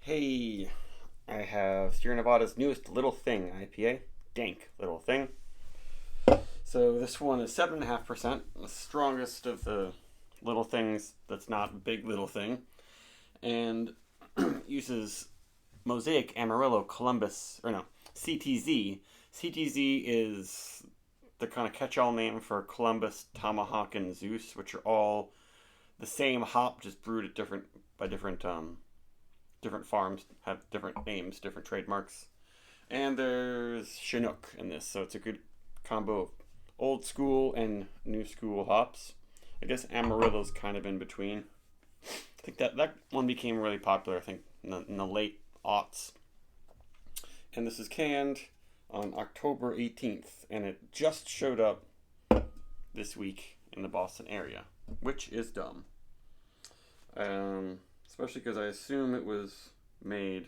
Hey, I have Sierra Nevada's newest Little Thing IPA, Dank Little Thing. So this one is 7.5%, the strongest of the little things that's not big little thing, and uses Mosaic, Amarillo, Columbus, or no, CTZ. CTZ is the kind of catch-all name for Columbus, Tomahawk, and Zeus, which are all the same hop, just brewed at different farms have different names, different trademarks. And there's Chinook in this, so it's a good combo of old school and new school hops. I guess Amarillo's kind of in between. I think that one became really popular, I think, in the late aughts. And this is canned on October 18th, and it just showed up this week in the Boston area, which is dumb. Especially because I assume it was made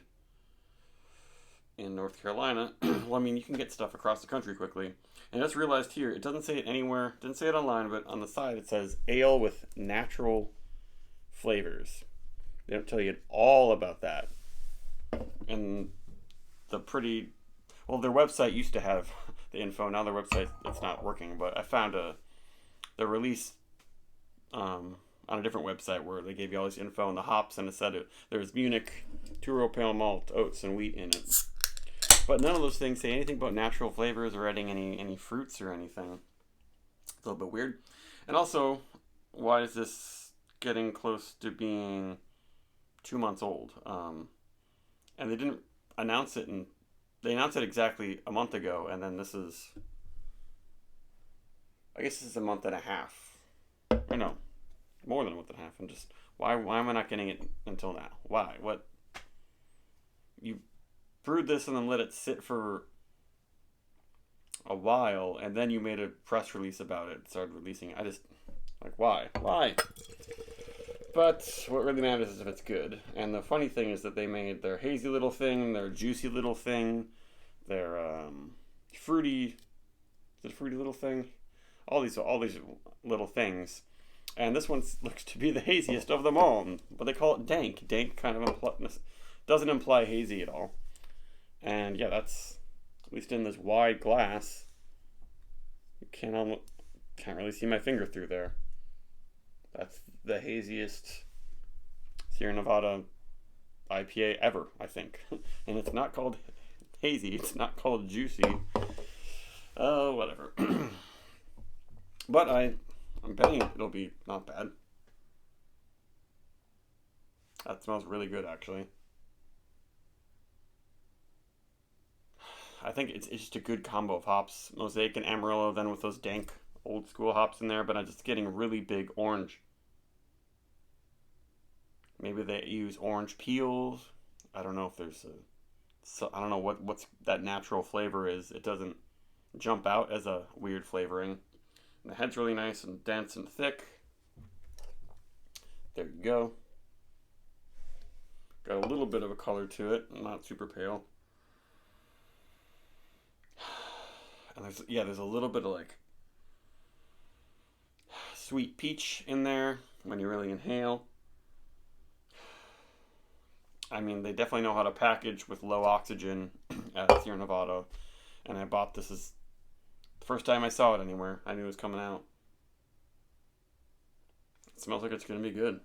in North Carolina. Well, I mean, you can get stuff across the country quickly. And I just realized here, it doesn't say it anywhere, didn't say it online, but on the side it says ale with natural flavors. They don't tell you all about that. And their website used to have the info. Now their website, it's not working, but I found the release on a different website where they gave you all this info on the hops, and it said there's Munich, two-row pale malt, oats, and wheat in it. But none of those things say anything about natural flavors or adding any fruits or anything. It's a little bit weird. And also, why is this getting close to being 2 months old? And they didn't announce it, and they announced it exactly a month ago, and then I guess this is a month and a half. Or no, more than a month and a half. And just, why am I not getting it until now? Why? What? You brewed this and then let it sit for a while, and then you made a press release about it, started releasing it. I just, like, why? But what really matters is if it's good. And the funny thing is that they made their hazy little thing, their juicy little thing, their fruity, is it fruity little thing? All these little things. And this one looks to be the haziest of them all. But they call it Dank. Dank kind of doesn't imply hazy at all. And yeah, that's, at least in this wide glass, you can't really see my finger through there. That's the haziest Sierra Nevada IPA ever, I think. And it's not called hazy. It's not called juicy. Whatever. But I'm betting it'll be not bad. That smells really good, actually. I think it's just a good combo of hops. Mosaic and Amarillo, then with those dank old school hops in there, but I'm just getting really big orange. Maybe they use orange peels. I don't know if there's I don't know what's that natural flavor is. It doesn't jump out as a weird flavoring. And the head's really nice and dense and thick. There you go. Got a little bit of a color to it, not super pale. And there's a little bit of like sweet peach in there when you really inhale. I mean, they definitely know how to package with low oxygen at Sierra Nevada. And I bought this as the first time I saw it anywhere. I knew it was coming out. It smells like it's going to be good.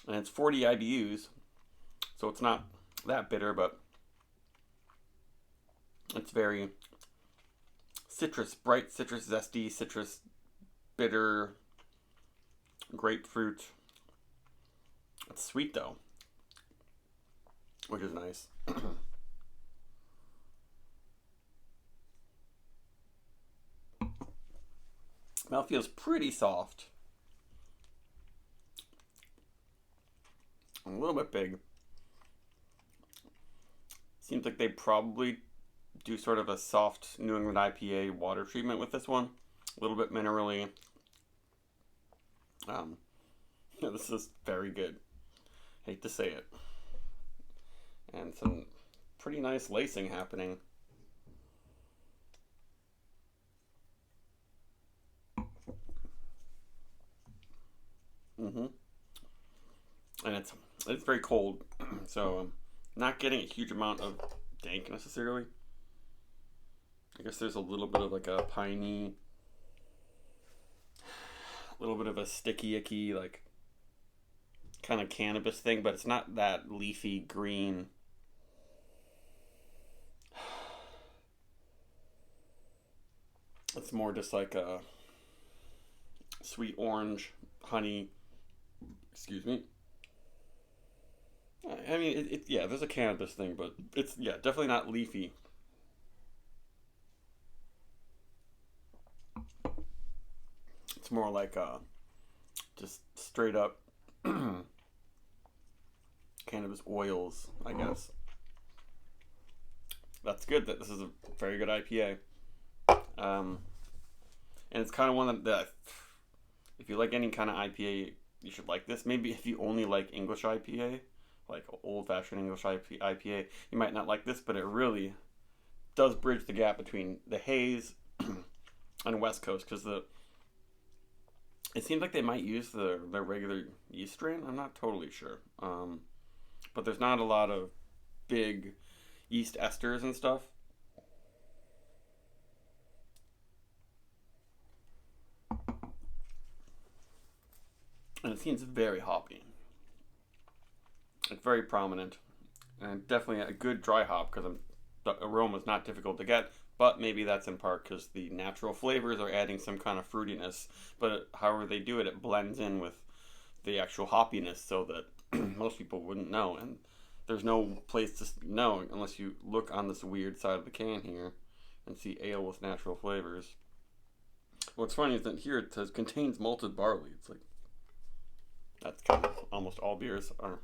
And it's 40 IBUs, so it's not that bitter, but it's very citrus, bright citrus, zesty, citrus, bitter, grapefruit. It's sweet though, which is nice. Mouth feels pretty soft. A little bit big. Seems like they probably do sort of a soft New England IPA water treatment with this one. A little bit minerally. This is very good. Hate to say it. And some pretty nice lacing happening. and it's very cold, so not getting a huge amount of dank necessarily. I guess there's a little bit of like a piney, a little bit of a sticky icky like kind of cannabis thing, but it's not that leafy green. It's more just like a sweet orange, honey. Excuse me. I mean, yeah, there's a cannabis thing, but it's, yeah, definitely not leafy. It's more like just straight up cannabis oils, I guess. That's good. That this is a very good IPA. Um, and it's kind of one that if you like any kind of IPA, you should like this. Maybe if you only like English IPA, like old-fashioned English IPA, you might not like this, but it really does bridge the gap between the haze and West Coast, because it seems like they might use their regular yeast strain. I'm not totally sure, but there's not a lot of big yeast esters and stuff. And it seems very hoppy. It's very prominent, and definitely a good dry hop, because the aroma is not difficult to get. But maybe that's in part because the natural flavors are adding some kind of fruitiness. But however they do it, it blends in with the actual hoppiness, so that most people wouldn't know. And there's no place to know unless you look on this weird side of the can here and see ale with natural flavors. What's funny is that here it says contains malted barley. It's like, that's kind of almost all beers are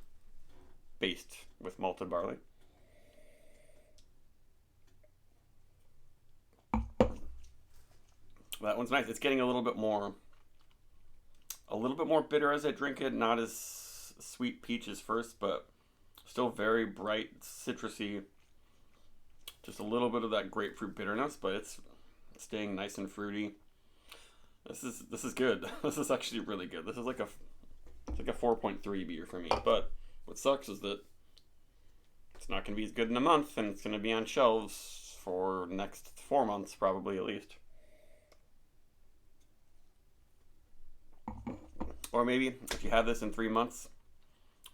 based with malted barley. That one's nice. It's getting a little bit more bitter as I drink it. Not as sweet peach as first, but still very bright, citrusy. Just a little bit of that grapefruit bitterness, but it's staying nice and fruity. This is good. This is actually really good. This is like a 4.3 beer for me. But what sucks is that it's not going to be as good in a month, and it's going to be on shelves for the next 4 months, probably at least. Or maybe if you have this in 3 months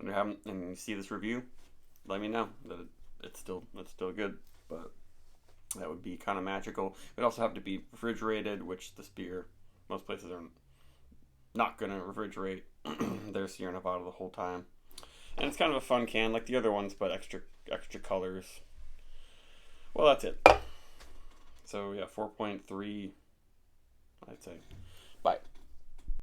and you see this review, let me know that it's still good. But that would be kind of magical. It would also have to be refrigerated, which this beer, most places are not going to refrigerate. They're Sierra Nevada the whole time. And it's kind of a fun can like the other ones, but extra colors. Well, that's it. So yeah, 4.3, I'd say. Bye.